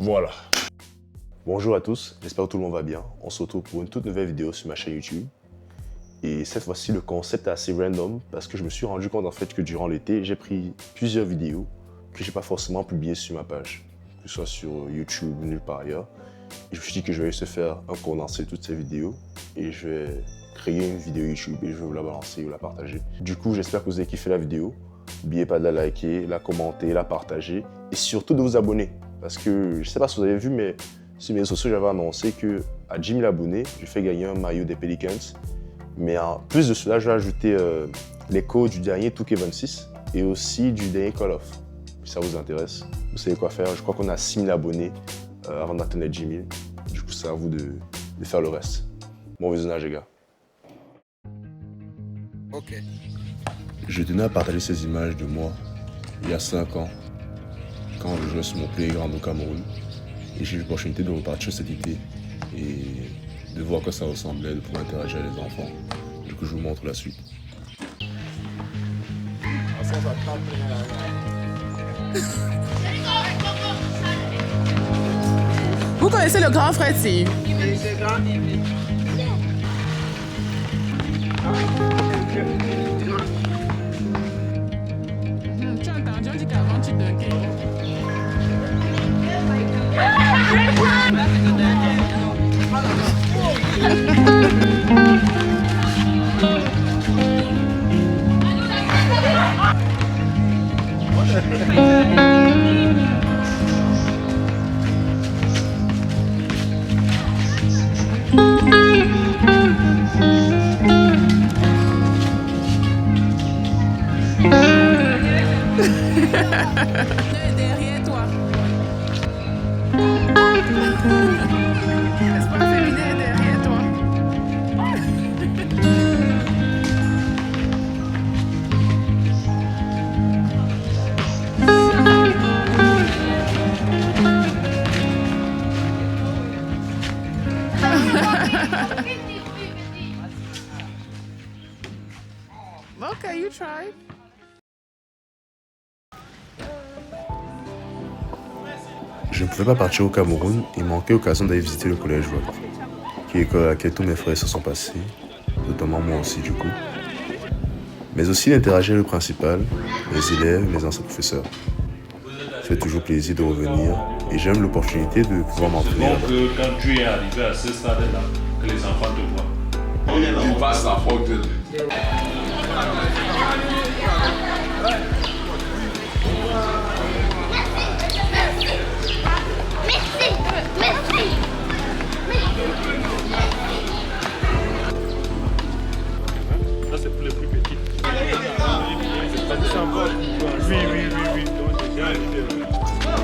Voilà. Bonjour à tous, j'espère que tout le monde va bien. On se retrouve pour une toute nouvelle vidéo sur ma chaîne YouTube. Et cette fois-ci, le concept est assez random parce que je me suis rendu compte en fait que durant l'été, j'ai pris plusieurs vidéos que j'ai pas forcément publiées sur ma page, que ce soit sur YouTube ou nulle part ailleurs. Et je me suis dit que je vais essayer de faire un condensé de toutes ces vidéos et je vais créer une vidéo YouTube et je vais vous la balancer ou la partager. Du coup, j'espère que vous avez kiffé la vidéo. N'oubliez pas de la liker, la commenter, la partager et surtout de vous abonner. Parce que je sais pas si vous avez vu, mais sur mes réseaux sociaux, j'avais annoncé qu'à 10 000 abonnés, je fais gagner un maillot des Pelicans. Mais en plus de cela, je vais ajouter les codes du dernier 2K26 et aussi du dernier Call of. Si ça vous intéresse, vous savez quoi faire. Je crois qu'on a 6 000 abonnés avant d'atteindre les 10 000. Du coup, c'est à vous de faire le reste. Bon visionnage, les gars. Ok. Je tenais à partager ces images de moi, il y a 5 ans, quand je jouais sur mon playground au Cameroun. Et j'ai eu l'opportunité de repartir cet été et de voir que ça ressemblait, de pouvoir interagir avec les enfants. Du coup, je vous montre la suite. Vous connaissez le grand frère Steve? C'est grand. Tu as entendu, on dit qu'avant tu dunkais. Derrière toi. L'espoir féminin est derrière toi. Okay, you tried. Je ne pouvais pas partir au Cameroun et manquait l'occasion d'aller visiter le collège Rock, qui est l'école à laquelle tous mes frères se sont passés, notamment moi aussi du coup. Mais aussi d'interagir avec le principal, les élèves et mes anciens professeurs. Ça fait toujours plaisir de revenir et j'aime l'opportunité de pouvoir m'entraîner. Donc quand tu es arrivé à ce stade-là, que les enfants te voient. Tu passes la porte. Ça c'est pour les plus petits. Oui.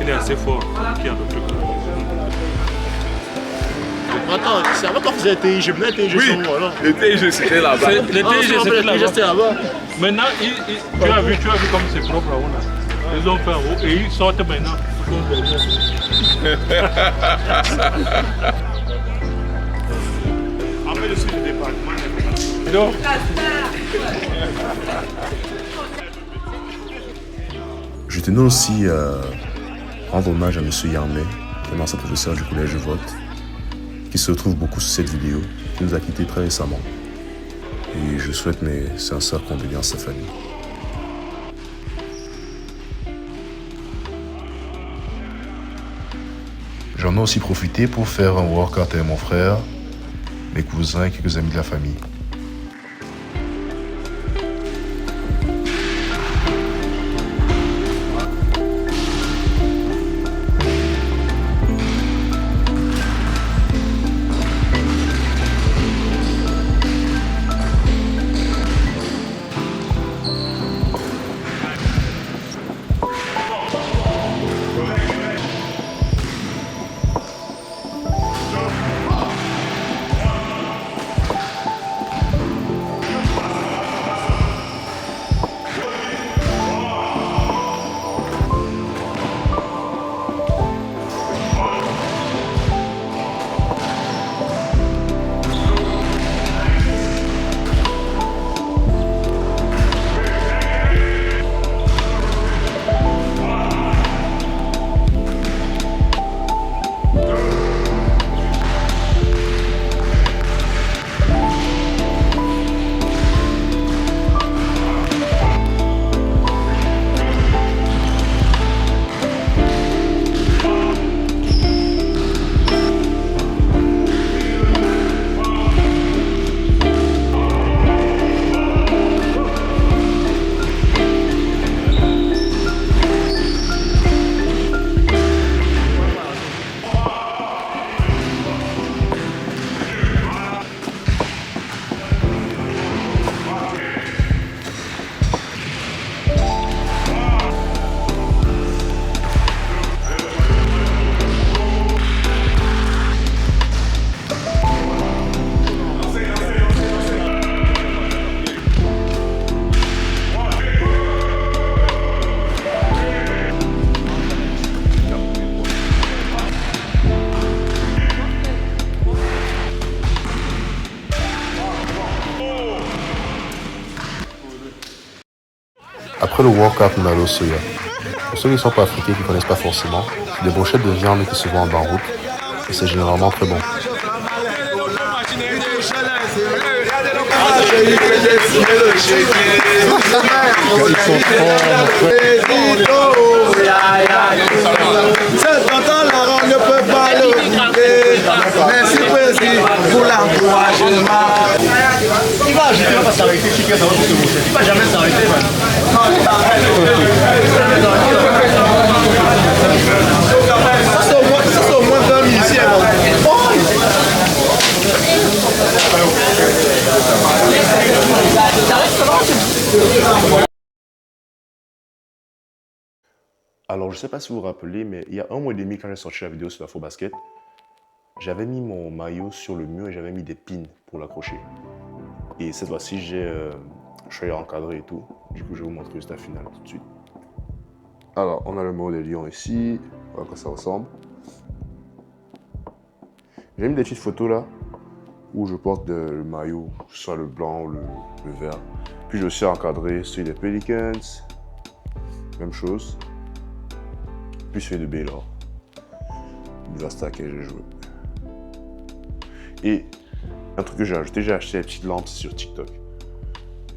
Il est assez fort. Qui a le truc. Attends, c'est avant qu'on faisait TIG, maintenant TIG Oui, sont où alors? le TIG c'était là-bas. Le TIG c'était là-bas. là-bas. Maintenant, tu as vu comme c'est propre là. Ils ont fait en haut et ils sortent maintenant. Ils sont derrière. Après le sud du département. Donc, Je tenais aussi à rendre hommage à M. Yarmé, un ancien professeur du collège de vote, qui se retrouve beaucoup sur cette vidéo, qui nous a quittés très récemment. Et je souhaite mes sincères condoléances à sa famille. J'en ai aussi profité pour faire un workout avec mon frère, mes cousins et quelques amis de la famille. Après le World Cup, on a le soya. Pour ceux qui ne sont pas africains, qui ne connaissent pas forcément, c'est des brochettes de viande qui se vendent en route. Et c'est généralement très bon. Merci président pour l'encouragement. Il va agiter, il va s'arrêter, si quelqu'un va il va jamais s'arrêter. Ça c'est au moins 20 musiciens. Alors, je sais pas si vous vous rappelez, mais il y a 1 mois et demi, quand j'ai sorti la vidéo sur l'Afro-Basket, j'avais mis mon maillot sur le mur et j'avais mis des pins pour l'accrocher. Et cette fois-ci, je suis encadré et tout. Du coup, je vais vous montrer juste la finale tout de suite. Alors, on a le mot des lions ici. Voilà à quoi ça ressemble. J'ai mis des petites photos là, où je porte le maillot, soit le blanc ou le vert. Puis j'ai aussi encadré celui des Pelicans. Même chose. Puis celui de Baylor. L'université à laquelle j'ai joué. Et un truc que j'ai ajouté, j'ai acheté des petites lampes sur TikTok.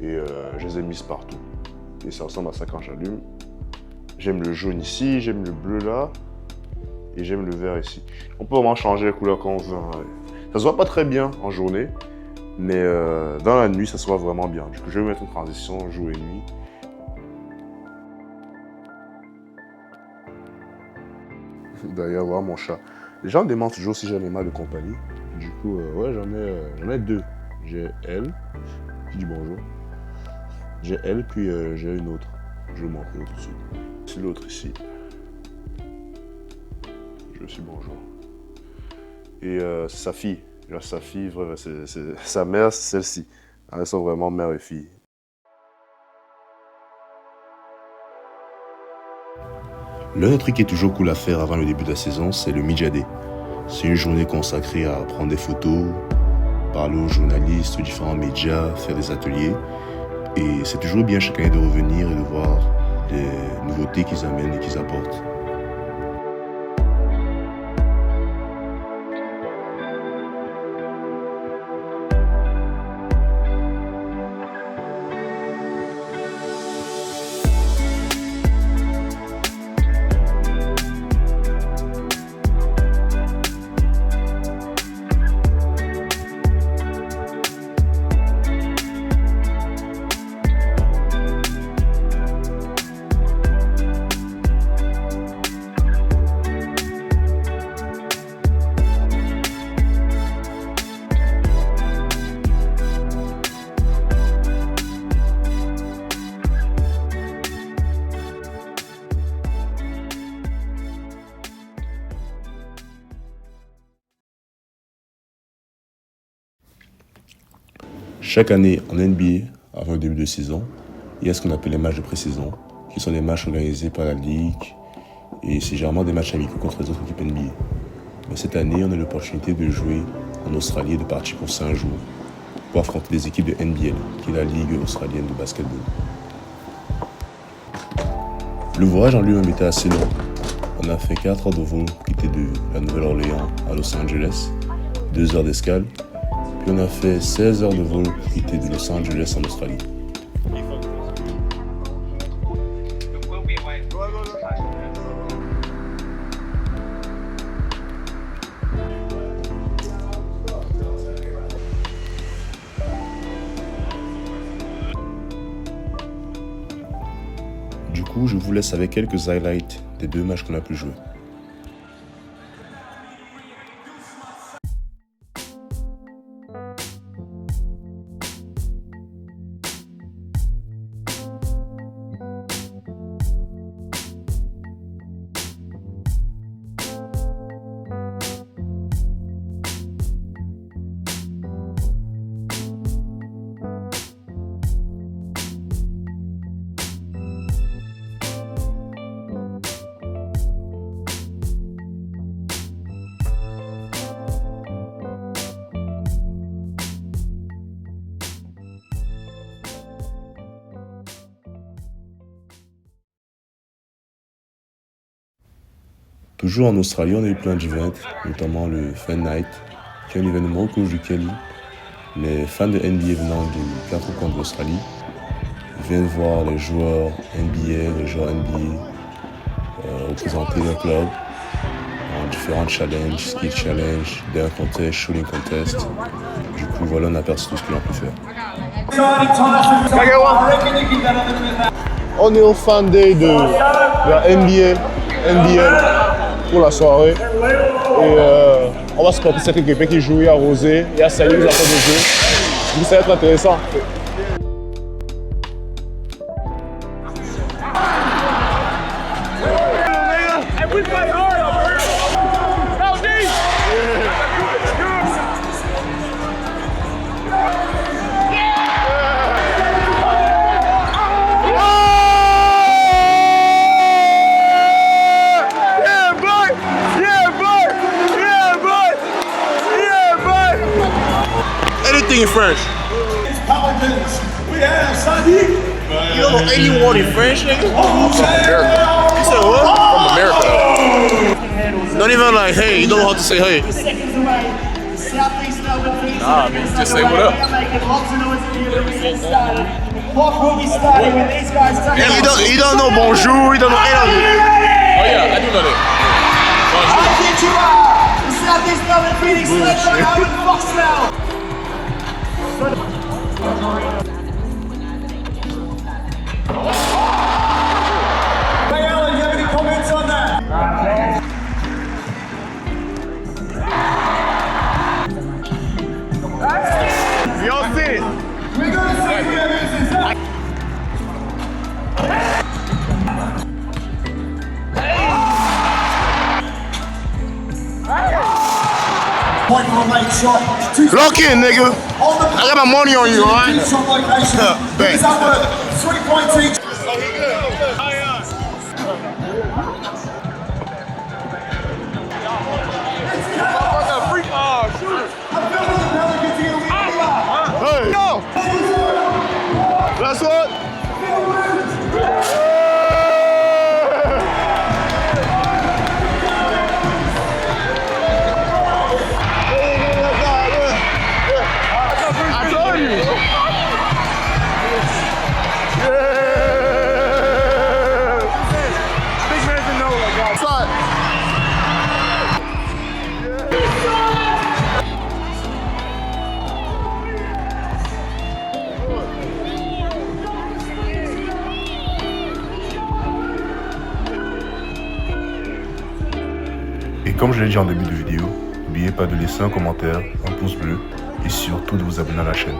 Et je les ai mises partout. Et ça ressemble à ça quand j'allume. J'aime le jaune ici, j'aime le bleu là. Et j'aime le vert ici. On peut vraiment changer la couleur quand on veut. Hein. Ça se voit pas très bien en journée. Mais dans la nuit, ça se voit vraiment bien. Du coup, je vais mettre une transition jour et nuit. D'ailleurs, voilà mon chat. Les gens me demandent toujours si j'ai un animal de compagnie. Du coup, ouais, j'en ai 2. J'ai elle, qui dit bonjour. J'ai elle, puis j'ai une autre. Je vais vous montrer tout de suite. C'est l'autre ici. Je suis bonjour. Et c'est sa fille. Genre, sa fille, sa mère, c'est celle-ci. Elles sont vraiment mère et fille. L'un des trucs qui est toujours cool à faire avant le début de la saison, c'est le Media Day. C'est une journée consacrée à prendre des photos, parler aux journalistes, aux différents médias, faire des ateliers. Et c'est toujours bien chaque année de revenir et de voir les nouveautés qu'ils amènent et qu'ils apportent. Chaque année en NBA, avant le début de saison, il y a ce qu'on appelle les matchs de pré-saison, qui sont des matchs organisés par la Ligue, et c'est généralement des matchs amicaux contre les autres équipes NBA. Mais cette année, on a l'opportunité de jouer en Australie et de partir pour 5 jours, pour affronter des équipes de NBL, qui est la Ligue australienne de basketball. Le voyage en lui-même était assez long. On a fait 4 heures de vol pour quitter de la Nouvelle-Orléans à Los Angeles, 2 heures d'escale, puis on a fait 16 heures de vol pour quitter de Los Angeles en Australie. Du coup, je vous laisse avec quelques highlights des 2 matchs qu'on a pu jouer. Toujours en Australie, on a eu plein d'events, notamment le Fan Night, qui est un événement au cours duquel les fans de NBA venant de 4 coins de l'Australie viennent voir les joueurs NBA représenter leur club en différents challenges, skill challenge, dunk contest, shooting contest. Du coup, voilà un aperçu de ce que l'on peut faire. On est au fan day de la NBL pour la soirée. Et on va se porter cette équipe qui joue, il y a Rosé, il y a Saïd, il y a pas de jeu. Donc ça va être intéressant. Anything in French. We have Sadiq. You don't know anyone in French, nigga? From America. You said what? From America. Not even like, hey, you don't know how to say hey. Nah, I mean, just say what up. You don't know bonjour, you don't know anything. Oh yeah, I do know that. Ray Allen, you have any comments on that? We all see it. We're going to see where this is at. Point for a late shot. Lock in, nigga. I got my money on you, alright? Bet. It's up for 3 points each. Hey, yo! That's what? I told you. Big man didn't know like that. Outside. Et comme je l'ai dit en début de vidéo, n'oubliez pas de laisser un commentaire, un pouce bleu et surtout de vous abonner à la chaîne.